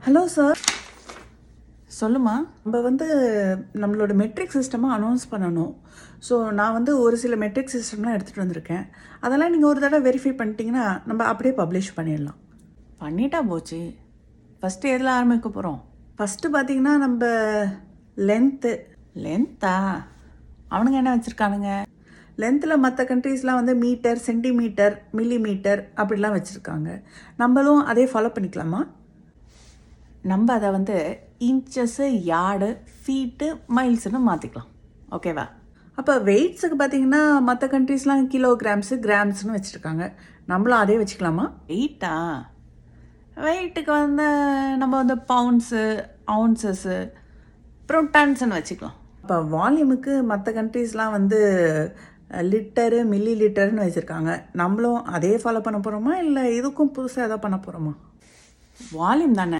Hello sir. சொல்லுமா. நம்ம நம்மளோட மெட்ரிக் சிஸ்டமாக அனௌன்ஸ் பண்ணணும். ஸோ நான் ஒரு சில மெட்ரிக் சிஸ்டம்லாம் எடுத்துகிட்டு வந்திருக்கேன். அதெல்லாம் நீங்கள் ஒரு தடவை வெரிஃபை பண்ணிட்டீங்கன்னா நம்ம அப்படியே பப்ளிஷ் பண்ணிடலாம். பண்ணிட்டா போச்சு. ஃபஸ்ட்டு எதில் ஆரம்பிக்க போகிறோம்? ஃபஸ்ட்டு பார்த்தீங்கன்னா நம்ம லென்த்தா அவனுங்க என்ன வச்சுருக்கானுங்க? லென்த்தில் மற்ற கண்ட்ரீஸ்லாம் மீட்டர், சென்டிமீட்டர், மில்லிமீட்டர் அப்படிலாம் வச்சுருக்காங்க. நம்மளும் அதே ஃபாலோ பண்ணிக்கலாமா? நம்ம அதை இன்ச்சஸ்ஸு, யார்டு, ஃபீட்டு, மைல்ஸுன்னு மாற்றிக்கலாம். ஓகேவா? அப்போ வெயிட்ஸுக்கு பார்த்தீங்கன்னா மற்ற கண்ட்ரீஸ்லாம் கிலோகிராம்ஸு, கிராம்ஸ்னு வச்சுருக்காங்க. நம்மளும் அதே வச்சுக்கலாமா? வெயிட்டுக்கு நம்ம பவுண்ட்ஸு, அவுன்சஸ்ஸு, அப்புறம் டன்ஸ்ன்னு வச்சுக்கலாம். இப்போ வால்யூமுக்கு மற்ற கண்ட்ரீஸ்லாம் லிட்டரு, மில்லி லிட்டர்னு வச்சுருக்காங்க. நம்மளும் அதே ஃபாலோ பண்ண போகிறோமா இல்லை இதுக்கும் புதுசாக எதாவது பண்ண போகிறோமா? வால்யூம் தானே.